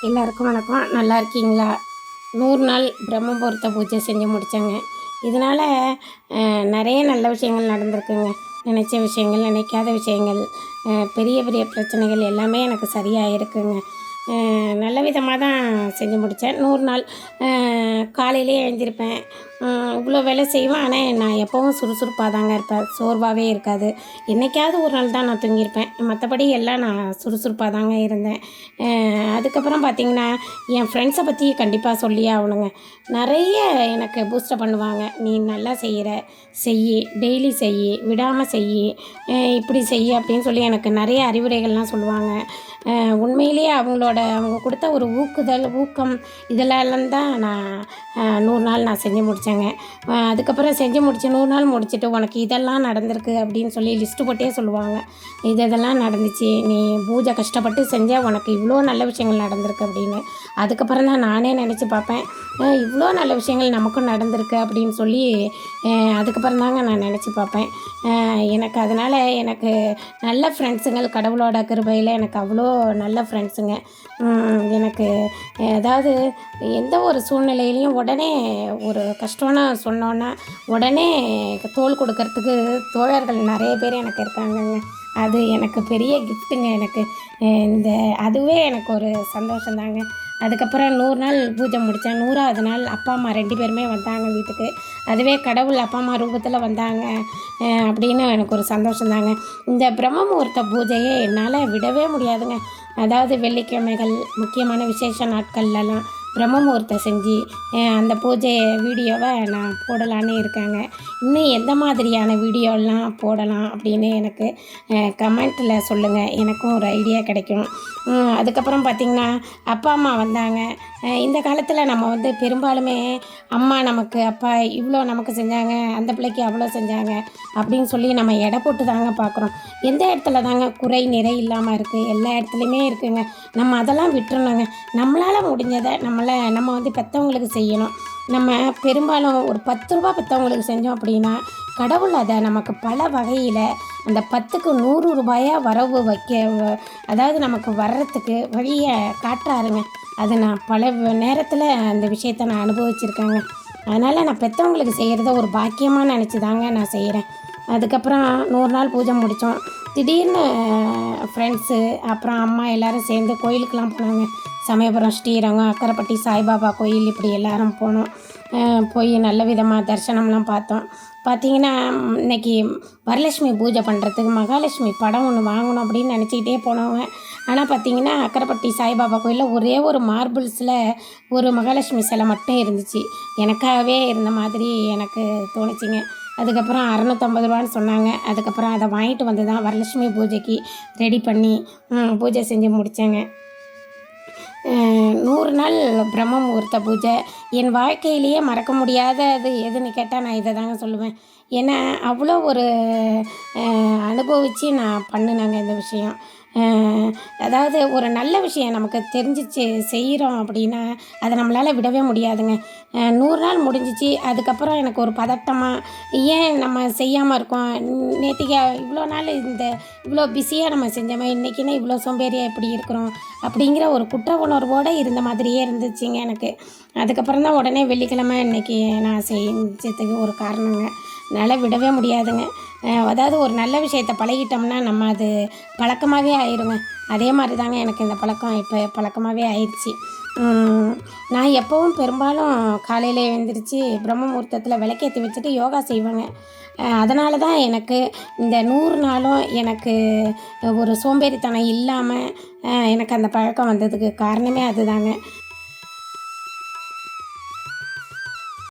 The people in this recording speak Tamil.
எல்லாருக்கும் வணக்கம். நல்லா இருக்கீங்களா? 100 நாள் பிரம்ம முகூர்த்த பூஜை செஞ்சு முடித்தேங்க. இதனால் நிறைய நல்ல விஷயங்கள் நடந்திருக்குங்க. நினச்ச விஷயங்கள், நினைக்காத விஷயங்கள், பெரிய பெரிய பிரச்சனைகள் எல்லாமே எனக்கு சரியாக இருக்குங்க. நல்ல விதமாக தான் செஞ்சு முடித்தேன். 100 நாள் காலையிலே எழுந்திருப்பேன். இவ்வளோ வேலை செய்வேன். ஆனால் நான் எப்போவும் சுறுசுறுப்பாக தாங்க இருப்பேன். சோர்வாகவே இருக்காது. என்றைக்காவது ஒரு நாள் தான் நான் தூங்கியிருப்பேன். மற்றபடி எல்லாம் நான் சுறுசுறுப்பாக தாங்க இருந்தேன். அதுக்கப்புறம் பார்த்திங்கன்னா, என் ஃப்ரெண்ட்ஸை பற்றி கண்டிப்பாக சொல்லியே ஆகணுங்க. நிறைய எனக்கு பூஸ்டப் பண்ணுவாங்க. நீ நல்லா செய்கிற, செய்யி, டெய்லி செய்யி, விடாமல் செய்யி, இப்படி செய்யி அப்படின்னு சொல்லி எனக்கு நிறைய அறிவுரைகள்லாம் சொல்லுவாங்க. உண்மையிலேயே அவங்க கொடுத்த ஒரு ஊக்கம் இதெல்லாம் தான் நான் 100 நாள் நான் செஞ்சு முடித்தேங்க. அதுக்கப்புறம் செஞ்சு முடித்து 100 நாள் முடிச்சுட்டு உனக்கு இதெல்லாம் நடந்திருக்கு அப்படின்னு சொல்லி லிஸ்ட்டு போட்டே சொல்லுவாங்க. இதெல்லாம் நடந்துச்சு, நீ பூஜை கஷ்டப்பட்டு செஞ்சால் உனக்கு இவ்வளோ நல்ல விஷயங்கள் நடந்திருக்கு அப்படின்னு. அதுக்கப்புறம் தான் நானே நினச்சி பார்ப்பேன், இவ்வளோ நல்ல விஷயங்கள் நமக்கும் நடந்திருக்கு அப்படின்னு சொல்லி அதுக்கப்புறம் தாங்க நான் நினச்சி பார்ப்பேன். எனக்கு அதனால் எனக்கு நல்ல ஃப்ரெண்ட்ஸுங்கள், கடவுளோட கிருபையில் எனக்கு அவ்வளோ நல்ல ஃப்ரெண்ட்ஸுங்க. எனக்கு அதாவது எந்த ஒரு சூழ்நிலையிலையும் உடனே ஒரு கஷ்டம்னு சொன்னோன்னா உடனே தோள் கொடுக்கறதுக்கு தோழர்கள் நிறைய பேர் எனக்கு இருக்காங்கங்க. அது எனக்கு பெரிய கிஃப்ட்டுங்க. எனக்கு அதுவே எனக்கு ஒரு சந்தோஷந்தாங்க. அதுக்கப்புறம் 100 நாள் பூஜை முடித்தேன். 100வது நாள் அப்பா அம்மா 2 பேருமே வந்தாங்க வீட்டுக்கு. அதுவே கடவுள் அப்பா அம்மா ரூபத்தில் வந்தாங்க அப்படின்னு எனக்கு ஒரு சந்தோஷந்தாங்க. இந்த பிரம்ம முகூர்த்த பூஜையை என்னால் விடவே முடியாதுங்க. அதாவது வெள்ளிக்கிழமைகள், முக்கியமான விசேஷ நாட்கள்லலாம் பிரம்ம முகூர்த்தம் செஞ்சு அந்த பூஜை வீடியோவை நான் போடலான்னு இருக்கேங்க. இன்னும் எந்த மாதிரியான வீடியோலாம் போடலாம் அப்படின்னு எனக்கு கமெண்ட்டில் சொல்லுங்கள். எனக்கும் ஒரு ஐடியா கிடைக்கும். அதுக்கப்புறம் பார்த்திங்கன்னா, அப்பா அம்மா வந்தாங்க. இந்த காலத்தில் நம்ம பெரும்பாலுமே அம்மா நமக்கு அப்பா இவ்வளோ நமக்கு செஞ்சாங்க, அந்த பிள்ளைக்கு அவ்வளோ செஞ்சாங்க அப்படின்னு சொல்லி நம்ம எடை போட்டு தாங்க பார்க்குறோம். எந்த இடத்துல தாங்க குறை நிறை இல்லாமல் இருக்குது? எல்லா இடத்துலையுமே இருக்குங்க. நம்ம அதெல்லாம் விட்டுறணுங்க. நம்மளால் முடிஞ்சதை நம்ம பெற்றவங்களுக்கு செய்யணும். நம்ம பெரும்பாலும் ஒரு 10 ரூபா பெற்றவங்களுக்கு செஞ்சோம் அப்படின்னா, கடவுள் அதை நமக்கு பல வகையில் அந்த 10க்கு 100 ரூபாயாக வரவு அதாவது நமக்கு வர்றதுக்கு வழியை காட்டுறாருங்க. அது நான் பல நேரத்தில் அந்த விஷயத்தை நான் அனுபவிச்சிருக்கேங்க. அதனால் நான் பெற்றவங்களுக்கு செய்கிறத ஒரு பாக்கியமாக நினச்சி தாங்க நான் செய்கிறேன். அதுக்கப்புறம் 100 நாள் பூஜை முடித்தோம். திடீர்னு ஃப்ரெண்ட்ஸு அப்புறம் அம்மா எல்லோரும் சேர்ந்து கோயிலுக்கெலாம் போனாங்க. சமயபுரம், ஸ்ரீரங்கம், அக்கரைப்பட்டி சாய்பாபா கோயில் இப்படி எல்லோரும் போனோம். போய் நல்ல விதமாக தரிசனம்லாம் பார்த்தோம். பார்த்திங்கன்னா, இன்றைக்கி வரலட்சுமி பூஜை பண்ணுறதுக்கு மகாலட்சுமி படம் ஒன்று வாங்கணும் அப்படின்னு நினச்சிக்கிட்டே போனவங்க. ஆனால் பார்த்திங்கன்னா, அக்கரைப்பட்டி சாய்பாபா கோயிலில் ஒரே ஒரு மார்பிள்ஸில் ஒரு மகாலட்சுமி சிலை மட்டும் இருந்துச்சு. எனக்காகவே இருந்த மாதிரி எனக்கு தோணுச்சுங்க. அதுக்கப்புறம் 650 ரூபான்னு சொன்னாங்க. அதுக்கப்புறம் அதை வாங்கிட்டு வந்து தான் வரலட்சுமி பூஜைக்கு ரெடி பண்ணி பூஜை செஞ்சு முடித்தேங்க. 100 நாள் பிரம்ம முகூர்த்த பூஜை என் வாழ்க்கையிலேயே மறக்க முடியாதது எதுன்னு கேட்டால் நான் இதை தாங்க சொல்லுவேன். ஏன்னா அவ்வளோ ஒரு அனுபவித்து நான் பண்ணினேங்க இந்த விஷயம். அதாவது ஒரு நல்ல விஷயம் நமக்கு தெரிஞ்சிச்சு செய்கிறோம் அப்படின்னா அதை நம்மளால் விடவே முடியாதுங்க. 100 நாள் முடிஞ்சிச்சு. அதுக்கப்புறம் எனக்கு ஒரு பதட்டமாக, ஏன் நம்ம செய்யாமல் இருக்கோம், நேற்றுக்கு இவ்வளோ நாள் இவ்வளோ பிஸியாக நம்ம செஞ்சோமே, இன்றைக்கினா இவ்வளோ சோம்பேறியாக எப்படி இருக்கிறோம் அப்படிங்கிற ஒரு குற்ற உணர்வோடு இருந்த மாதிரியே இருந்துச்சுங்க எனக்கு. அதுக்கப்புறம் தான் உடனே வெள்ளிக்கிழமை இன்றைக்கி நான் செஞ்சதுக்கு ஒரு காரணங்க. என்னால் விடவே முடியாதுங்க. அதாவது ஒரு நல்ல விஷயத்தை பழகிட்டோம்னா நம்ம அது பழக்கமாகவே ஆயிடுங்க. அதே மாதிரி தாங்க எனக்கு இந்த பழக்கம் இப்போ பழக்கமாகவே ஆயிடுச்சு. நான் எப்போவும் பெரும்பாலும் காலையில் எழுந்திரிச்சு பிரம்ம முகூர்த்தத்தில் விளக்கேற்றி வச்சுட்டு யோகா செய்வேங்க. அதனால தான் எனக்கு இந்த 100 நாளும் எனக்கு ஒரு சோம்பேறித்தனம் இல்லாமல் எனக்கு அந்த பழக்கம் வந்ததுக்கு காரணமே அதுதாங்க.